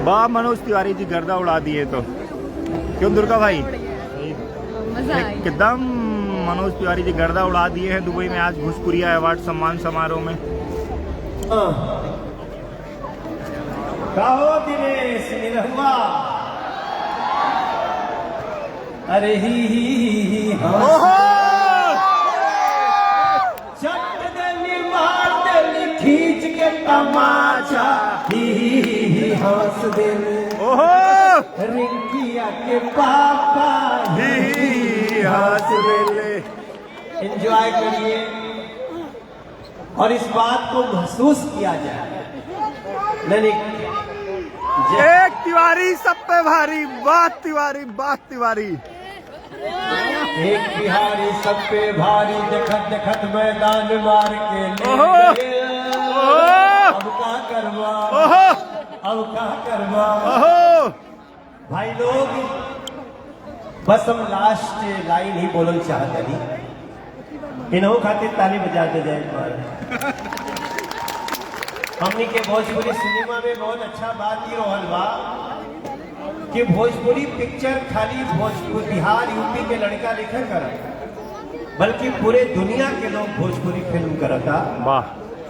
वाह मनोज तिवारी जी गर्दा उड़ा दिए तो क्यों दुर्गा भाई एकदम मनोज तिवारी जी गर्दा उड़ा दिए हैं दुबई में आज भोजपुरिया अवार्ड सम्मान समारोह में। कहो दिनेश निरहुआ अरे ही खींच के तमाचा ही हंस देने रिंकिया के पापा ही हंस देने। एंजॉय करिए और इस बात को महसूस किया जाए। एक तिवारी सब पे भारी, वाह तिवारी वाह तिवारी। एक बिहारी सब पे भारी, देखत देखत मैदान मार के ले अब का करवा, अब का करवा। भाई लोग बस हम लास्ट लाइन ही बोलना चाहते नहीं, इन्हों खातिर ताली बजाते जाए। हमने के भोजपुरी सिनेमा में बहुत अच्छा बात ही रोहल बा कि भोजपुरी पिक्चर खाली भोजपुरी बिहार यूपी के लड़का लिखा कर, बल्कि पूरे दुनिया के लोग भोजपुरी फिल्म करता। वाह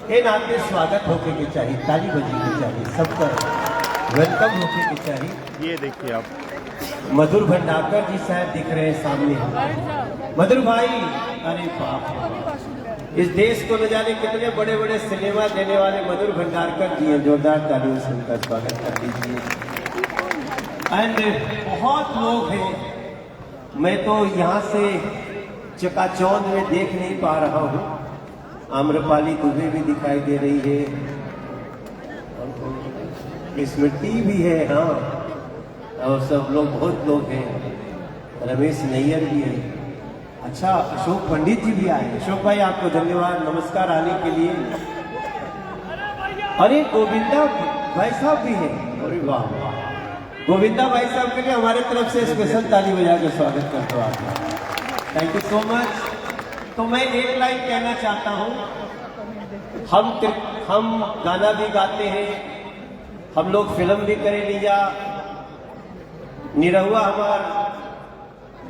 ये नाते स्वागत होके के चाहिए, ताली बजी के चाहिए, सबका वेलकम होके के चाहिए। ये देखिए आप मधुर भंडारकर जी साहब दिख रहे हैं सामने। मधुर भाई अरे बाप, इस देश को न जाने कितने बड़े बड़े सिनेमा देने वाले मधुर भंडारकर जी हैं। जोरदार तालियों से उनका स्वागत कर दीजिए। एंड बहुत लोग हैं, मैं तो यहाँ से चकाचौंध में देख नहीं पा रहा हूँ। आम्रपाली दुबे भी दिखाई दे रही है, इसमें टी भी है, हाँ, और सब लोग बहुत लोग हैं। रमेश नैयर भी है। अच्छा अशोक पंडित जी भी आए। अशोक भाई आपको धन्यवाद, नमस्कार आने के लिए। अरे गोविंदा भाई साहब भी हैं। अरे वाह वाह, गोविंदा भाई साहब के लिए हमारे तरफ से स्पेशल ताली बजा के स्वागत करता हूँ आपका। Thank you so much. तो मैं एक लाइन कहना चाहता हूँ, हम गाना भी गाते हैं, हम लोग फिल्म भी करे लिया। निरहुआ हमार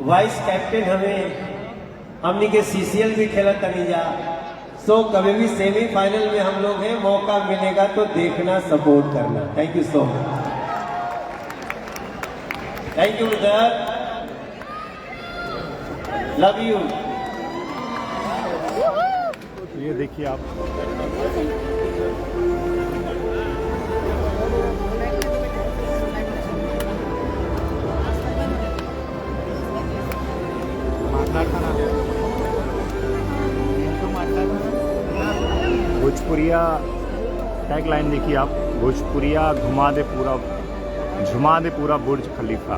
वाइस कैप्टन हमें, हमने के सीसीएल भी खेला तनीजा। सो कभी भी सेमीफाइनल में हम लोग हैं, मौका मिलेगा तो देखना, सपोर्ट करना। Thank you so much. Thank you brother, love you. ये देखिए आप भोजपुरिया टैग लाइन देखिए आप, भोजपुरिया घुमा दे पूरा, झुमा दे पूरा बुर्ज खलीफा।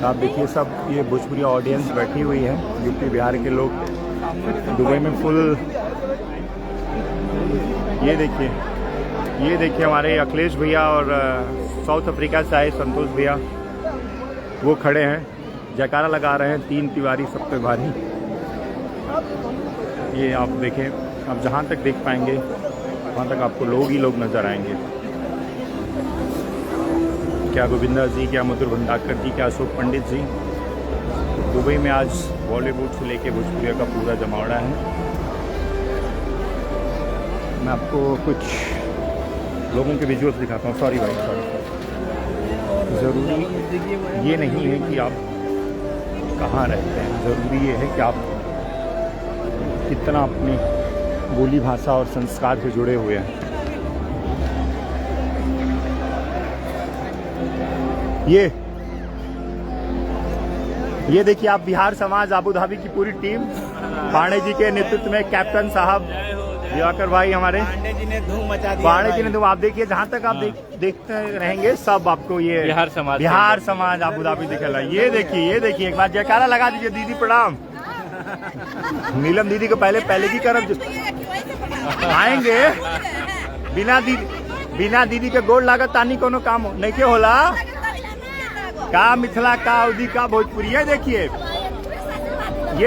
आप देखिए सब ये भोजपुरिया ऑडियंस बैठी हुई है, यूपी बिहार के लोग दुबई में फुल। ये देखिए हमारे अखिलेश भैया और साउथ अफ्रीका से आए संतोष भैया, वो खड़े हैं, जयकारा लगा रहे हैं। 3 तिवारी सब पे भारी। ये आप देखें, आप जहाँ तक देख पाएंगे वहाँ तक आपको लोग ही लोग नज़र आएंगे। क्या गोविंदा जी, क्या मधुर भंडारकर जी, क्या अशोक पंडित जी। दुबई में आज बॉलीवुड से लेके भोजपुरिया का पूरा जमावड़ा है। मैं आपको कुछ लोगों के विजुअल्स दिखाता हूँ। सॉरी भाई, सॉरी। ज़रूरी ये नहीं है कि आप कहाँ रहते हैं, ज़रूरी ये है कि आप कितना अपनी बोली भाषा और संस्कार से जुड़े हुए हैं। ये देखिए आप बिहार समाज आबू धाबी की पूरी टीम, पांडे जी के नेतृत्व में कैप्टन साहब दिवाकर भाई हमारे, पांडे जी ने धूम। आप देखिए जहाँ तक आप देखते रहेंगे सब आपको ये बिहार समाज आबू धाबी दिखेगा। ये देखिए एक बार जयकारा लगा दीजिए। दीदी प्रणाम। नीलम दीदी को पहले की तरफ आएंगे। बिना दीदी के गोड़ लागत तानी कोनो काम नहीं के होला का मिथिला का अवधि का भोजपुरी। ये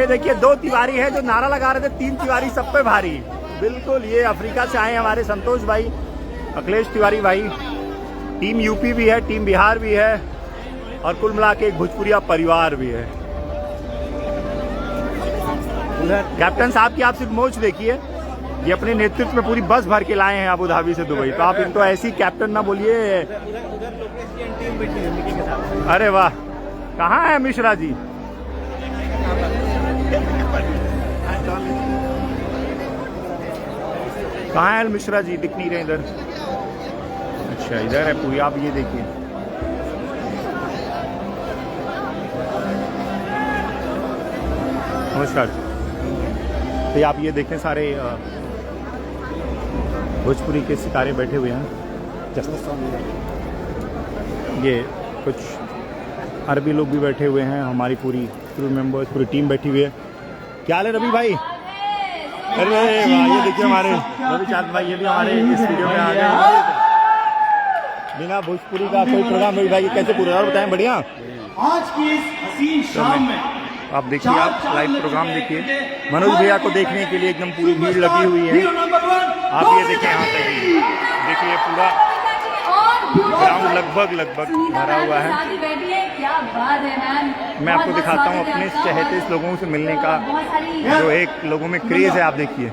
देखिए 2 तिवारी है जो नारा लगा रहे थे, 3 तिवारी सब पे भारी। बिल्कुल, ये अफ्रीका से आए हमारे संतोष भाई, अखिलेश तिवारी भाई। टीम यूपी भी है, टीम बिहार भी है और कुल मिला के एक भोजपुरिया परिवार भी है। कैप्टन साहब की आप सिर्फ मोच देखिए, ये अपने नेतृत्व में पूरी बस भर के लाए हैं अबू धाबी से दुबई। तो आप इनको ऐसी कैप्टन ना बोलिए। अरे वाह, कहाँ है मिश्रा जी? कहाँ है मिश्रा जी? दिख नहीं रहे इधर। अच्छा, इधर है पूरी। आप ये देखिए, नमस्कार। तो आप ये देखें, सारे भोजपुरी के सितारे बैठे हुए हैं। ये कुछ अरबी लोग भी बैठे हुए हैं, हमारी पूरी क्रू मेंबर्स, पूरी टीम बैठी हुई है। क्या हाल है रवि भाई? अरे वाह, ये देखिए हमारे रवि चांद भाई, ये भी हमारे इस वीडियो में आ गए। बिना भोजपुरी का कोई प्रोग्राम रवि भाई कैसे पूरा बताएं? बढ़िया। आज की इस हसीन शाम में आप देखिए, आप लाइव प्रोग्राम देखिए। मनोज भैया को देखने के लिए एकदम पूरी भीड़ लगी हुई है। आप ये देखिए, यहाँ तक देखिए पूरा ग्राउंड लगभग भरा हुआ है। मैं आपको दिखाता हूँ अपने चहेते लोगों से मिलने का जो एक लोगों में क्रेज है। आप देखिए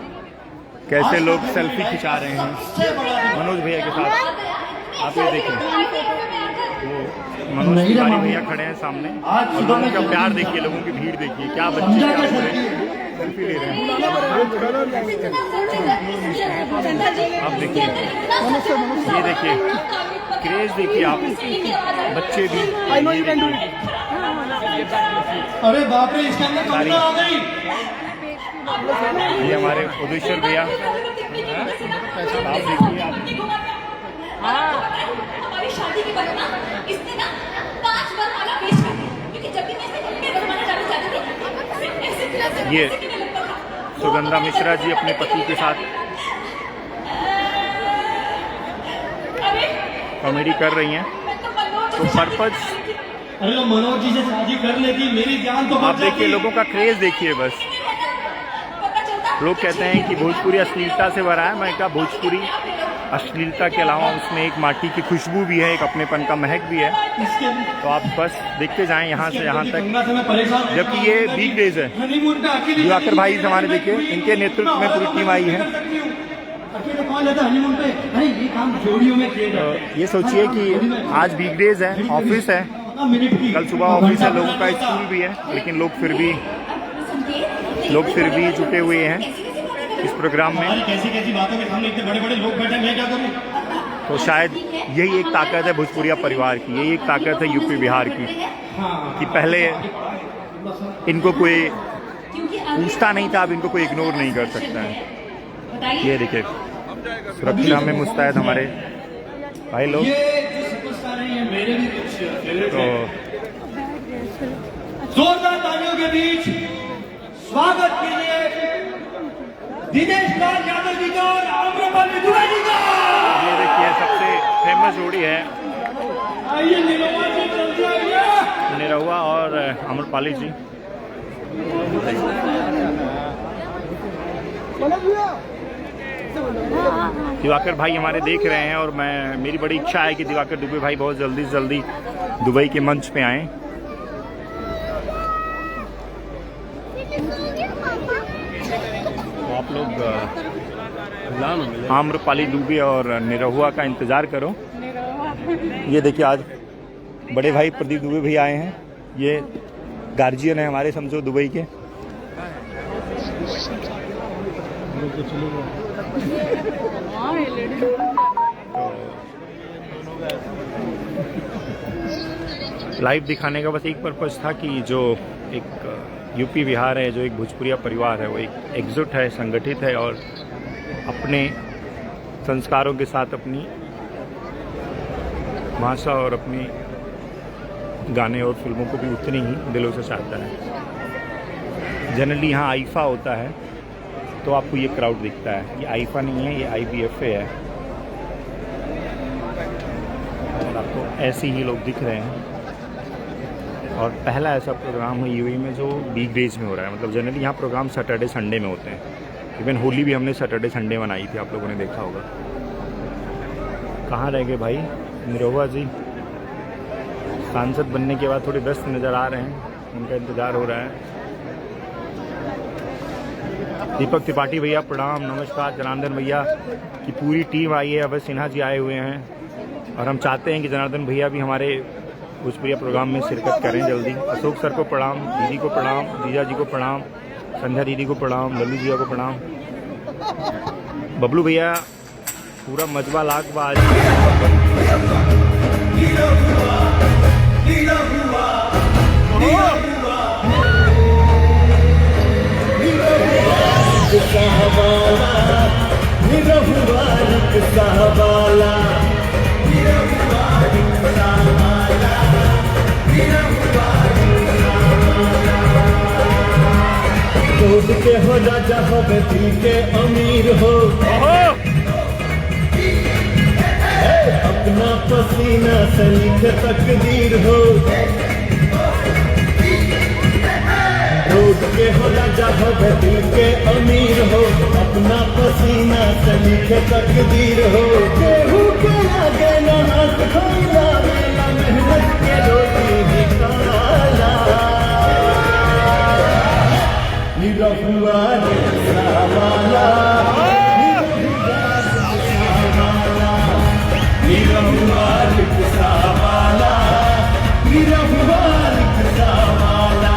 कैसे लोग सेल्फी खिंचा रहे हैं मनोज भैया के साथ। आप ये देखिए, मनोज तिवारी भैया खड़े हैं सामने और लोगों का प्यार देखिए, लोगों की भीड़ देखिए। क्या बच्चे क्या सेल्फी ले रहे हैं। आप देखिए, ये देखिए क्रेज देखिए आप, बच्चे भी। अरे बाप रे, इसके अंदर कौन आ गई? ये हमारे उदयेश्वर भैया, आप देखिए। हमारी शादी के बाद ना इसने ना 5 बार माला बेच कर दी, क्योंकि जब भी मैं इससे घर में बनवाना जाने जाती थी सिर्फ ऐसे तरह से ये सुगंधा मिश्रा जी अपने पति के साथ कॉमेडी कर रही हैं। तो पर्पज, अरे मनोज जी से शादी कर लेगी, मेरी जान तो आप देखिए लोगों का क्रेज देखिए। बस लोग कहते हैं कि भोजपुरी अश्लीलता से भरा है। मैं क्या, भोजपुरी अश्लीलता के अलावा उसमें एक माटी की खुशबू भी है, एक अपनेपन का महक भी है। तो आप बस देखते जाएं यहाँ से यहाँ तक। जबकि ये वीक डेज है। दिवाकर भाई हमारे देखिए, इनके नेतृत्व में पूरी टीम आई है। तो ये सोचिए कि आज वीक डेज है, ऑफिस है, कल सुबह ऑफिस है, लोगों का स्कूल भी है, लेकिन लोग फिर भी जुटे हुए हैं इस प्रोग्राम में। कैसी बातों के सामने इतने बड़े लोग बैठे, मैं क्या करूं? तो शायद यही एक ताकत है भोजपुरिया परिवार की, यही एक ताकत है यूपी बिहार की, कि पहले इनको कोई पूछता नहीं था, अब इनको कोई इग्नोर नहीं कर सकता है। ये देखिए, सुरक्षा में मुस्तैद हमारे भाई लोग। तो जोरदार तालियों के बीच स्वागत कीजिए दिनेश लाल यादव जी का और आम्रपाली दुबे जी का। ये देखिए सबसे फेमस जोड़ी है, आइए निरहुआ जी जल्दी आइए। निरहुआ और आम्रपाली जी। दिवाकर भाई हमारे देख रहे हैं और मेरी बड़ी इच्छा है कि दिवाकर दुबे भाई बहुत जल्दी से जल्दी दुबई के मंच पे आएं। तो आप लोग आम्रपाली दुबे और निरहुआ का इंतजार करो। ये देखिए आज बड़े भाई प्रदीप दुबे भी आए हैं, ये गार्जियन है हमारे, समझो दुबई के। लाइव दिखाने का बस एक पर्पस था कि जो एक यूपी बिहार है, जो एक भोजपुरिया परिवार है, वो एक एकजुट है, संगठित है और अपने संस्कारों के साथ अपनी भाषा और अपनी गाने और फिल्मों को भी उतनी ही दिलों से चाहता है। जनरली यहाँ आईफा होता है तो आपको ये क्राउड दिखता है, ये आईफा नहीं है, ये IBFA है और आपको ऐसे ही लोग दिख रहे हैं। और पहला ऐसा प्रोग्राम है यूएई में जो वीक डेज में हो रहा है, मतलब जनरली यहाँ प्रोग्राम सैटरडे संडे में होते हैं, इवन होली भी हमने सैटरडे संडे मनाई थी, आप लोगों ने देखा होगा। कहाँ रह गए भाई निरहुआ जी? सांसद बनने के बाद थोड़े व्यस्त नज़र आ रहे हैं, उनका इंतज़ार हो रहा है। दीपक त्रिपाठी भैया प्रणाम, नमस्कार। जनार्दन भैया की पूरी टीम आई है, अभय सिन्हा जी आए हुए हैं और हम चाहते हैं कि जनार्दन भैया भी हमारे भोजपुरिया प्रोग्राम में शिरकत करें जल्दी। अशोक सर को प्रणाम, दीदी को प्रणाम, जीजा जी को प्रणाम, संध्या दीदी को प्रणाम, लल्लू जिया को प्रणाम। बबलू भैया पूरा मजबा लाख बाज। रोड के हो राजा हो दिल के अमीर हो, अपना पसीना से लिखे तकदीर हो। रोड के हो राजा हो दिल के अमीर हो, अपना पसीना से लिखे तकदीर हो। केहू के आगे न हाथ खोला, मेला मेहनत के रोटी निकाला। निरहुआ रिक्शा वाला, निरहुआ रिक्शा वाला, निरहुआ रिक्शा वाला।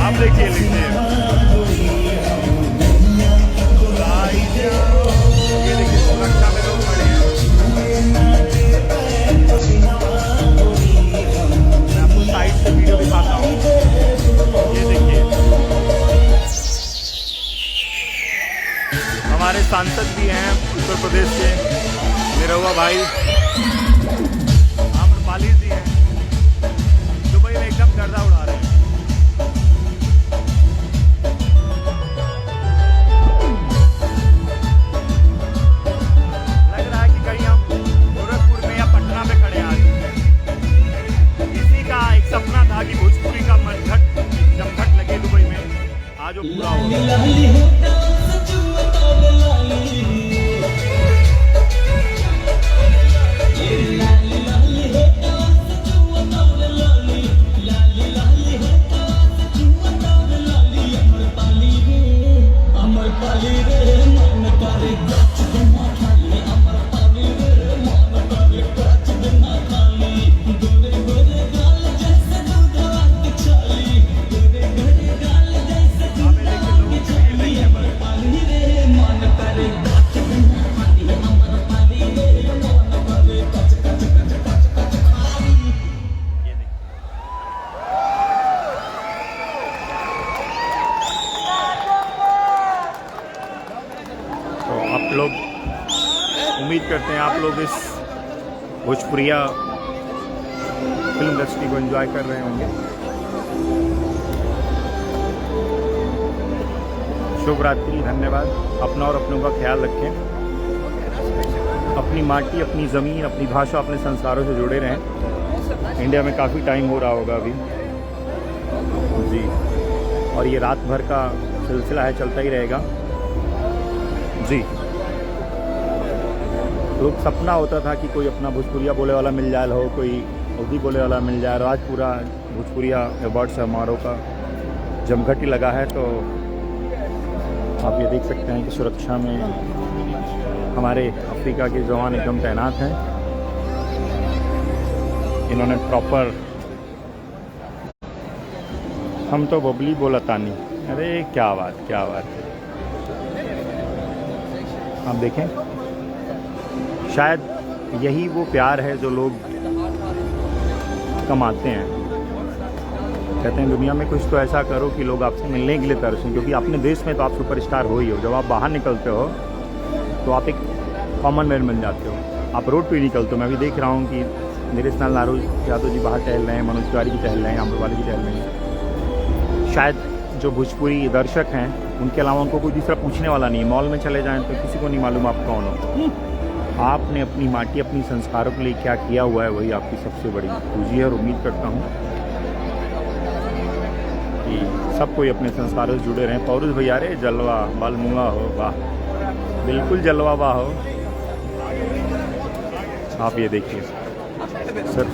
आप देखिए लिखते हैं, ये देखिए सुरक्षा में लोग खड़े हैं। मैं आपको साइड से वीडियो दिखाता हूँ, ये देखिए हमारे सांसद भी हैं उत्तर प्रदेश के, निरहुआ भाई आम्रपाली जी हैं, दुबई में एकदम गर्दा उड़ा रहे हैं। लग रहा है कि कहीं हम गोरखपुर में या पटना में खड़े आज। इसी का एक सपना था कि भोजपुरी का मनघट जमघट लगे दुबई में, आज वो पूरा हो गया। उम्मीद करते हैं आप लोग इस भोजपुरिया फिल्म इंडस्ट्री को एंजॉय कर रहे होंगे। शुभ रात्रि, धन्यवाद। अपना और अपनों का ख्याल रखें। अपनी माटी, अपनी ज़मीन, अपनी भाषा, अपने संस्कारों से जुड़े रहें। इंडिया में काफ़ी टाइम हो रहा होगा अभी जी, और ये रात भर का सिलसिला है, चलता ही रहेगा जी। तो सपना होता था कि कोई अपना भोजपुरिया बोले वाला मिल जाए हो, कोई उर्दू बोले वाला मिल जाए। आज पूरा भोजपुरिया अवार्ड समारोह का जमघटी लगा है। तो आप ये देख सकते हैं कि सुरक्षा में हमारे अफ्रीका के जवान एकदम तैनात हैं। इन्होंने प्रॉपर, हम तो बबली बोलतानी, अरे क्या बात, क्या बात। आप देखें, शायद यही वो प्यार है जो लोग कमाते हैं। कहते हैं दुनिया में कुछ तो ऐसा करो कि लोग आपसे मिलने के लिए तरसें, क्योंकि अपने देश में तो आप सुपरस्टार हो ही हो। जब आप बाहर निकलते हो तो आप एक कॉमन मैन बन जाते हो। आप रोड पे निकलते हो, मैं भी देख रहा हूँ कि मेरे साथ नारू यादव जी बाहर टहल रहे हैं, मनोज तिवारी जी टहल रहे हैं, आम्रपाली जी टहल रहे हैं। शायद जो भोजपुरी दर्शक हैं उनके अलावा उनको कोई दूसरा पूछने वाला नहीं है। मॉल में चले जाएं तो किसी को नहीं मालूम आप कौन हो। आपने अपनी माटी, अपनी संस्कारों के लिए क्या किया हुआ है, वही आपकी सबसे बड़ी पूंजी है। और उम्मीद करता हूँ कि सब कोई अपने संस्कारों से जुड़े रहें। पौरुष भैया रे जलवा बालमुआ हो, वाह, बिल्कुल जलवा वाह हो। आप ये देखिए, सर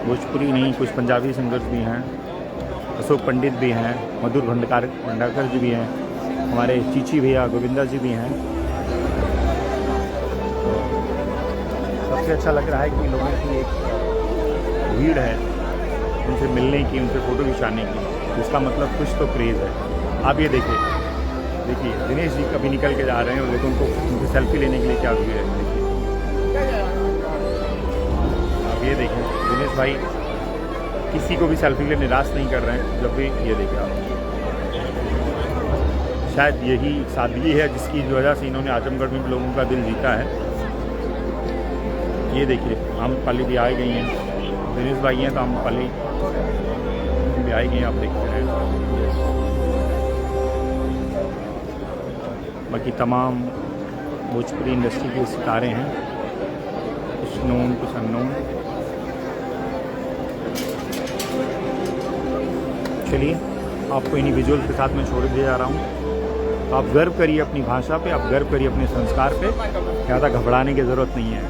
भोजपुरी नहीं, कुछ पंजाबी सिंगर्स भी हैं, अशोक पंडित भी हैं, मधुर भंडारकर जी भी हैं, हमारे चीची भैया गोविंदा जी भी हैं। सबसे अच्छा लग रहा है कि लोगों की एक भीड़ है उनसे मिलने की, उनसे फ़ोटो खिंचाने की। इसका मतलब कुछ तो क्रेज़ है। आप ये देखिए, दिनेश जी कभी निकल के जा रहे हैं और देखो उनसे सेल्फी लेने के लिए क्या भीड़ है। आप ये देखें, दिनेश भाई किसी को भी सेल्फी के लिए निराश नहीं कर रहे हैं। जब भी ये देखिए आप, शायद यही सादगी है जिसकी वजह से इन्होंने आजमगढ़ में भी लोगों का दिल जीता है। ये देखिए, आम्रपाली भी आ गई हैं, दिनेश भाई हैं तो आम्रपाली भी आई गई हैं, आप देखते रहे। बाकी तमाम भोजपुरी इंडस्ट्री के सितारे हैं, कुछ नोन कुछ अननोन। चलिए, आपको इन्हीं विजुअल्स के साथ मैं छोड़ दिया जा रहा हूँ। तो आप गर्व करिए अपनी भाषा पे, आप गर्व करिए अपने संस्कार पे। ज़्यादा घबराने की ज़रूरत नहीं है।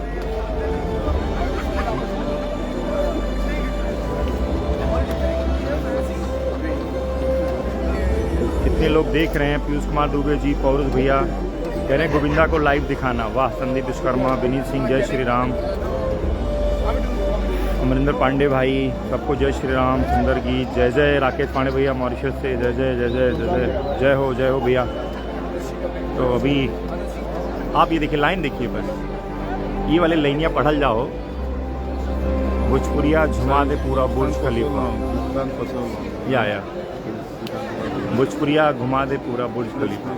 कितने लोग देख रहे हैं, पीयूष कुमार दुबे जी, पौरुष भैया कह रहे हैं गोविंदा को लाइव दिखाना। वाह, संदीप विश्वकर्मा, विनीत सिंह, जय श्री राम, अमरिंदर पांडे भाई, सबको जय श्री राम, सुंदर गीत, जय जय। राकेश पांडे भैया मॉरिशस से, जय जय जय जय जय जय, जय हो भैया। तो अभी आप ये देखिए, लाइन देखिए, बस ये वाले लाइनियाँ पढ़ल जाओ। भोजपुरिया झुमा दे पूरा बुर्ज खलीफा, या भोजपुरिया घुमा दे पूरा बुर्ज खलीफा।